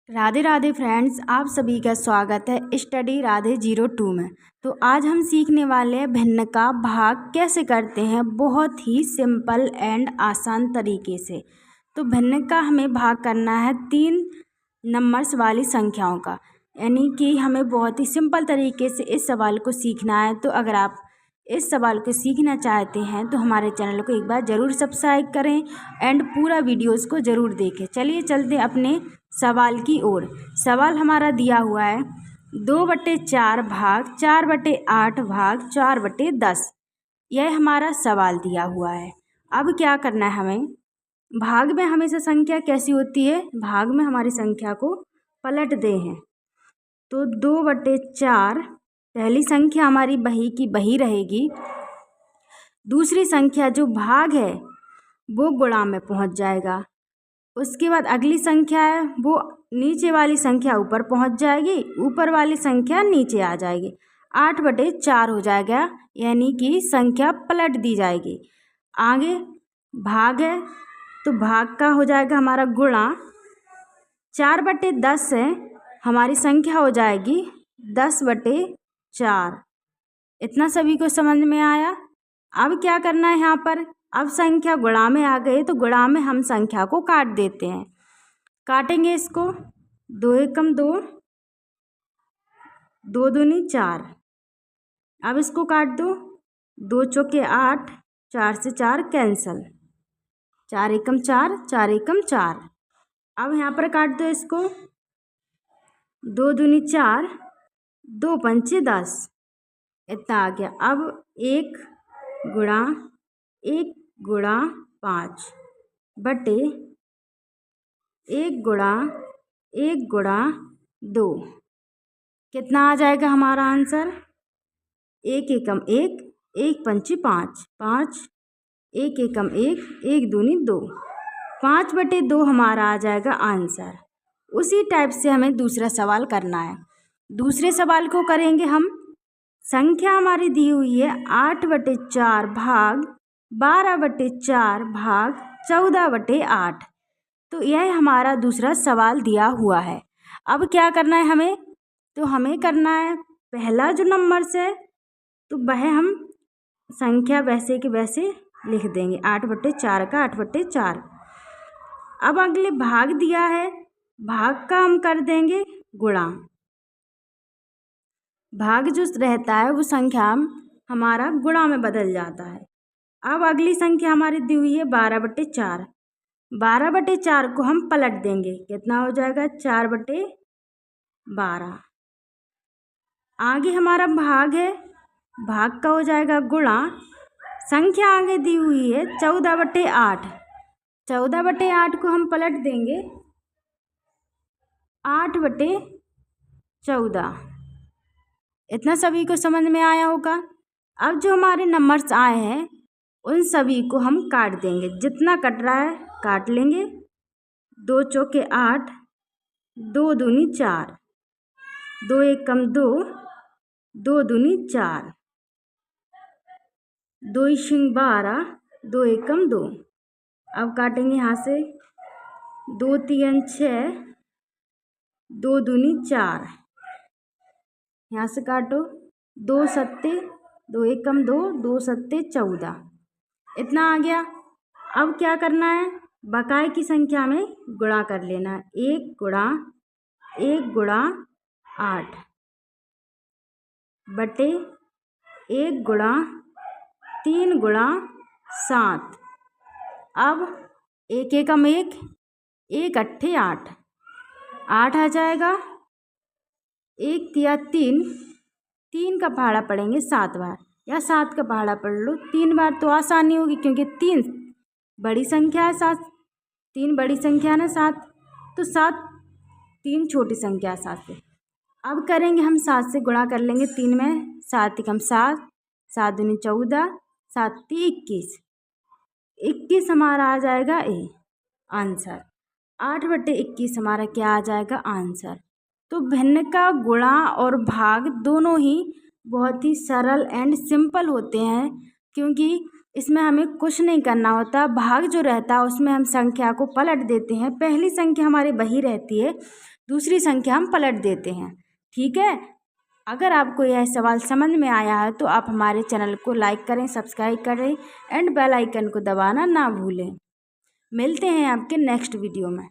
Radhe Radhe friends, आप सभी का स्वागत है स्टडी राधे 02 में। तो आज हम सीखने वाले हैं भिन्न का भाग कैसे करते हैं, बहुत ही सिंपल एंड आसान तरीके से। तो भिन्न का हमें भाग करना है 3 नंबर्स वाली संख्याओं का, यानी कि हमें बहुत ही सिंपल तरीके से इस सवाल को सीखना है। तो अगर आप इस सवाल को सीखना चाहते हैं तो हमारे चैनल को एक बार ज़रूर सब्सक्राइब करें एंड पूरा वीडियोस को ज़रूर देखें। चलिए चलते अपने सवाल की ओर। सवाल हमारा दिया हुआ है 2/4 भाग 4/8 भाग 4/10। यह हमारा सवाल दिया हुआ है। अब क्या करना है हमें, भाग में हमेशा संख्या कैसी होती है, भाग में हमारी संख्या को पलटते हैं। तो 2/4 पहली संख्या हमारी बही की बही रहेगी, दूसरी संख्या जो भाग है वो गुणा में पहुंच जाएगा। उसके बाद अगली संख्या है वो नीचे वाली संख्या ऊपर पहुंच जाएगी, ऊपर वाली संख्या नीचे आ जाएगी। 8/4 हो जाएगा, यानी कि संख्या पलट दी जाएगी। आगे भाग है तो भाग का हो जाएगा हमारा गुणा। 4/10 है, हमारी संख्या हो जाएगी 10/4। इतना सभी को समझ में आया। अब क्या करना है यहाँ पर, अब संख्या गुणा में आ गई तो गुणा में हम संख्या को काट देते हैं। काटेंगे इसको, 2 एकम 2, 2 दूनी 4। अब इसको काट दो, 2 चौके 8, 4 से 4 कैंसल, 4 एकम 4, 4 एकम 4। अब यहाँ पर काट दो इसको, 2 दूनी 4, 2 पंचे 10, इतना आ गया। अब 1 गुणा 1 गुणा 5 बटे 1 गुणा 1 गुणा 2, कितना आ जाएगा हमारा आंसर। 1 एकम 1, 1 पंचे 5, 5, 1 एकम 1, 1 दूनी 2, 5/2 हमारा आ जाएगा आंसर। उसी टाइप से हमें दूसरा सवाल करना है। दूसरे सवाल को करेंगे हम। संख्या हमारी दी हुई है 8/4 भाग 12/4 भाग 14/8। तो यह हमारा दूसरा सवाल दिया हुआ है। अब क्या करना है हमें, तो हमें करना है पहला जो नंबर्स है तो वह हम संख्या वैसे के वैसे लिख देंगे, 8/4 का 8/4। अब अगले भाग दिया है, भाग का हम कर देंगे गुणा। भाग जो रहता है वो संख्या हमारा गुणा में बदल जाता है। अब अगली संख्या हमारी दी हुई है 12/4। 12/4 को हम पलट देंगे, कितना हो जाएगा 4/12। आगे हमारा भाग है, भाग का हो जाएगा गुणा। संख्या आगे दी हुई है 14/8। 14/8 को हम पलट देंगे 8/14। इतना सभी को समझ में आया होगा। अब जो हमारे नंबर्स आए हैं उन सभी को हम काट देंगे, जितना कट रहा है काट लेंगे। 2 चौके 8, 2 दूनी 4, 2 एकम 2, 2 दूनी 4, 2 इशिंग 12, 2 एकम 2। अब काटेंगे यहाँ से, 2 तीन 6, 2 दूनी 4, यहाँ से काटो, 2 सत्ते 2 एकम 2, 2 सत्ते 14, इतना आ गया। अब क्या करना है, बकाए की संख्या में गुणा कर लेना है। 1 गुणा 1 गुणा 8 बटे 1 गुणा 3 गुणा 7। अब 1 एकम 1, 1 अट्ठे 8, 8 आ जाएगा। 1 तिया 3, 3 का पहाड़ा पढ़ेंगे 7 बार, या 7 का पहाड़ा पढ़ लो 3 बार तो आसानी होगी, क्योंकि 3 बड़ी संख्या है, 7 3 बड़ी संख्या है ना 7, तो 7 3 छोटी संख्या है 7 से। अब करेंगे हम 7 से गुणा कर लेंगे 3 में, 7 एकम 7, 7 दूनी 14, 7 ती 21, 21 हमारा आ जाएगा आंसर। 8/21 हमारा क्या आ जाएगा आंसर। तो भिन्न का गुणा और भाग दोनों ही बहुत ही सरल एंड सिंपल होते हैं, क्योंकि इसमें हमें कुछ नहीं करना होता। भाग जो रहता है उसमें हम संख्या को पलट देते हैं। पहली संख्या हमारी वही रहती है दूसरी संख्या हम पलट देते हैं। ठीक है, अगर आपको यह सवाल समझ में आया है तो आप हमारे चैनल को लाइक करें, सब्सक्राइब करें एंड बेल आइकन को दबाना ना भूलें। मिलते हैं आपके नेक्स्ट वीडियो में।